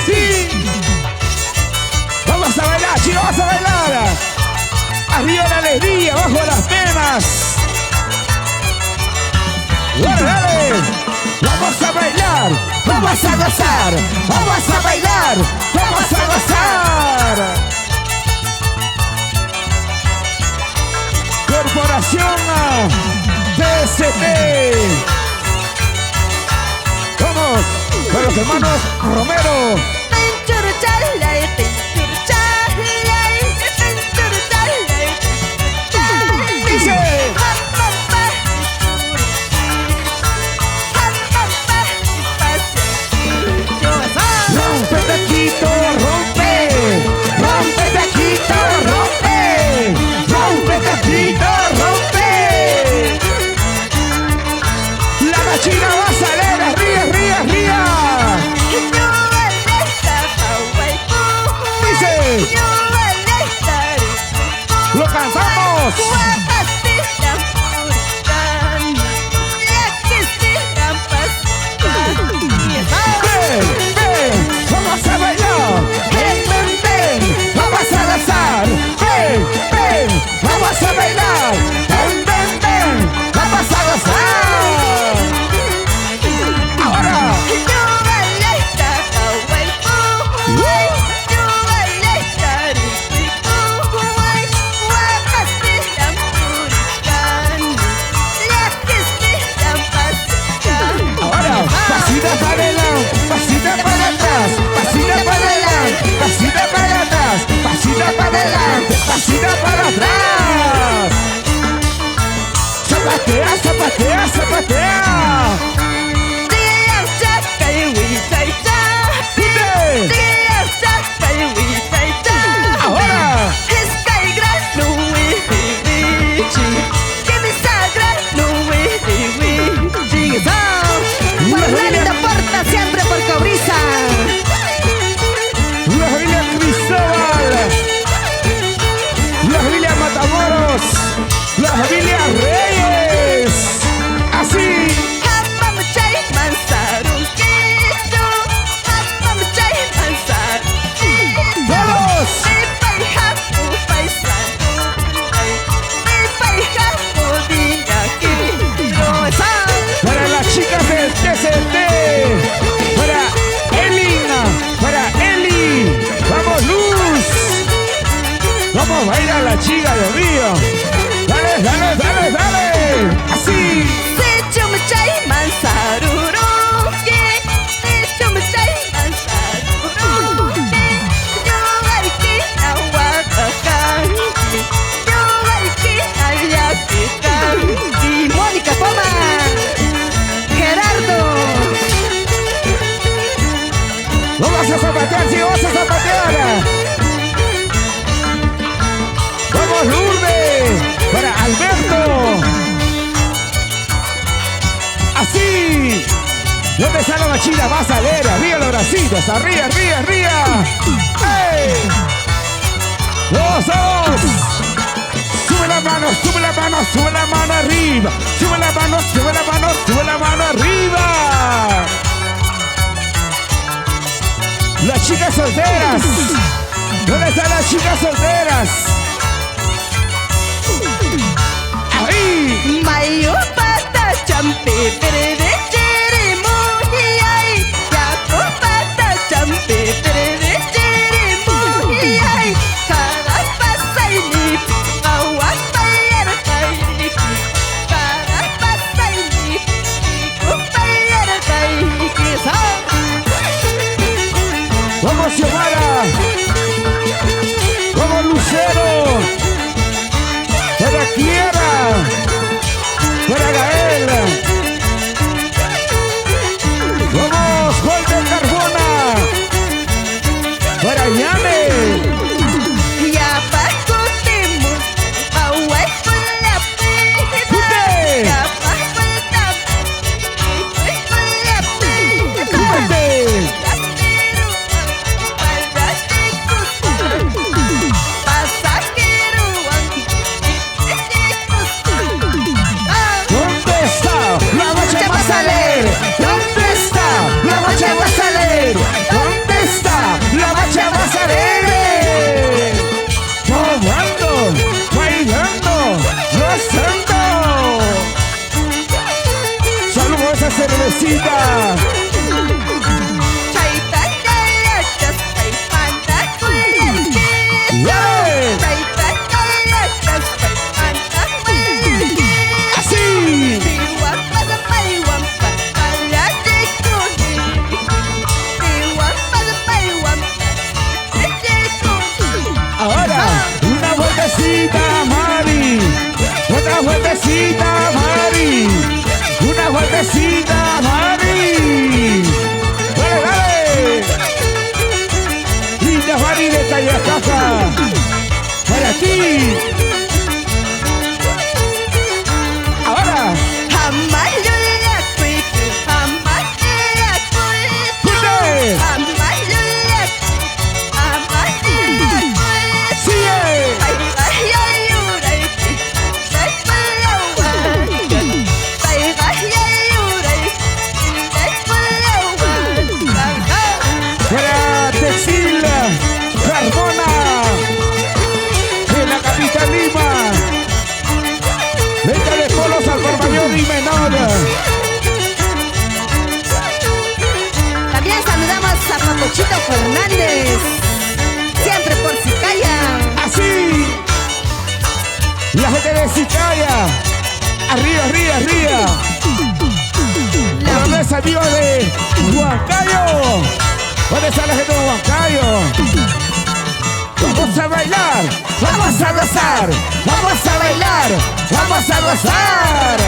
Sí. Vamos a bailar, chicos, vamos a bailar. Arriba la alegría, abajo las penas. Dale, dale. Vamos a bailar, vamos a gozar, vamos a bailar, vamos a gozar. Corporación DST. Vamos con los hermanos Romero. Dice. Rompe taquito, rompe. Rompe taquito, rompe. Rompe taquito, rompe. La machina va a salir, arriba, arriba, arriba. Dice. Lo cantamos. Vamos a bailar, ven, ven, ven, vamos a danzar, ven, ven, vamos a bailar, ven, ven, ven, vamos a gozar. Ahora. Ahora, pasita para adelante, pasita para atrás, pasita para adelante, pasita para atrás, pasita para adelante, pasita para atrás. Zapatea, zapatea, zapatea. Ahora. Por Blanita Porta, siempre por Cobriza. La familia Cristóbal, la familia Matamoros, la familia Reyes. Así. Todos. Para las chicas del TCT, para Elina, para Eli, vamos Luz, vamos a bailar la chica, Dios mío, dale, dale, dale, dale, así. Y Mónica Poma, Gerardo. Vamos a zapatear, sí, vamos a zapatear. Vamos Lourdes, para Alberto. Así. ¿Dónde está la machina? Va a salir, arriba los bracitos, arriba, arriba, arriba. ¡Hey! ¡Dos, dos! Sube la mano, sube la mano, sube la mano arriba. Sube la mano, sube la mano, sube la mano arriba. Las chicas solteras. ¿Dónde están las chicas solteras? Ahí. Mayo pata champe perede cherimohiai. Yaco pata champe perede cherimohiai. Cada pasa y ni aguas payar caiki. Cada pasa y ni payar caiki. Vamos Xiomara. Vamos Lucero. esa cervecita. Ahora, una vueltecita, Mari. Otra vueltecita, Mari. Una vueltecita, Mari. Dale, dale. Linda Mari de Tallacaja. Para ti. Ahora. Para Textil Carmona de la capital Lima. Venta de polos al por mayor y menor. También saludamos a Papuchito Fernández, siempre por Sicaya. Así. La gente de Sicaya. Arriba, arriba, arriba. Los amigos de Huancayo. ¿Dónde está la gente de Huancayo? Vamos a bailar, vamos a gozar, vamos a bailar, vamos a gozar.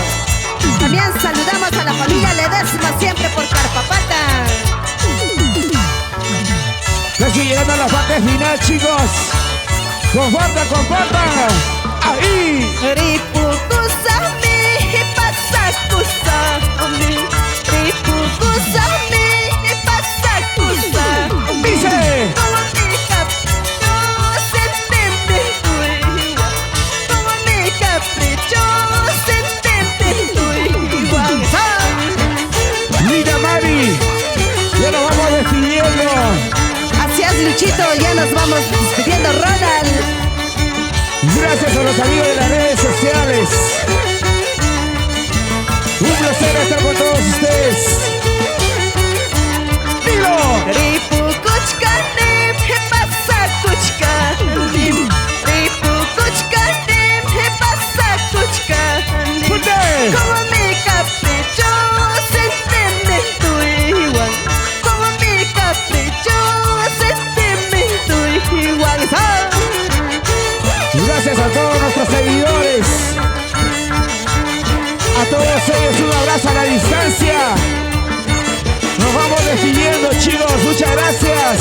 También saludamos a la familia Ledesma, siempre por Carpapata. Ya estoy llegando a la parte final, chicos. Compartan, compartan. Ahí. Dice. Mira, Mari, ya nos vamos despidiendo. Así es, Luchito, ya nos vamos despidiendo, Ronald. Gracias a los amigos de las redes sociales. Un placer estar con todos ustedes. ¡Dilo! ¡Fuerte! Como mi capricho se entiende tú igual. Como mi capricho se entiende tú igual. Gracias a todos nuestros seguidores. A todos ellos un abrazo a la distancia. Nos vamos despidiendo, chicos. Muchas gracias.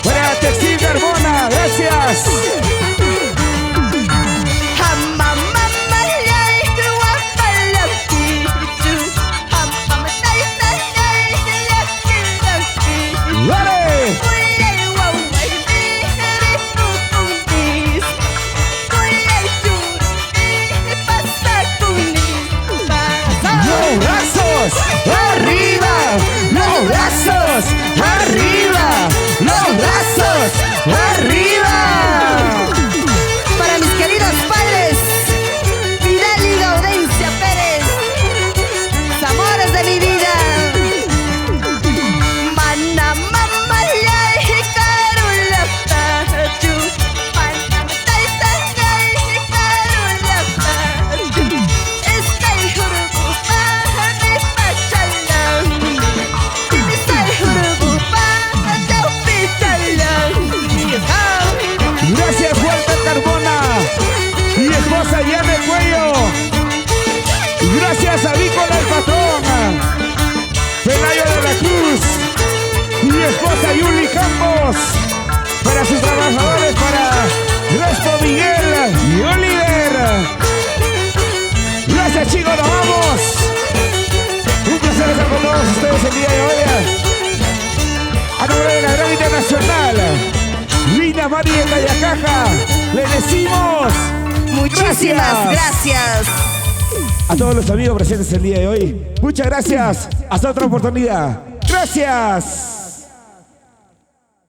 Para Textil Carmona, gracias. ¡Arriba! ¡Los brazos! ¡Arriba! ¡Los brazos! ¡Arriba! Para mis queridos padres, Fidel y Gaudencia Pérez, los amores de mi vida. Mana mama lai karula taju, mana taita lai karula taju. Eskai hurbu pahane pachalang, eskai hurbu pahane pachalang. Gracias, Walter Carmona y esposa Yane Cuello. Gracias a Vícola el patrón, Pelayo de la Cruz y esposa Yuli Campos. Para sus trabajadores, para Respo Miguel y Oliver. Gracias, chicos, nos vamos. Un placer estar con todos ustedes el día de hoy. A nombre de la gran internacional Linda Mari de Tallacaja, le decimos muchísimas gracias. A todos los amigos presentes el día de hoy, muchas gracias. Hasta otra oportunidad. Gracias.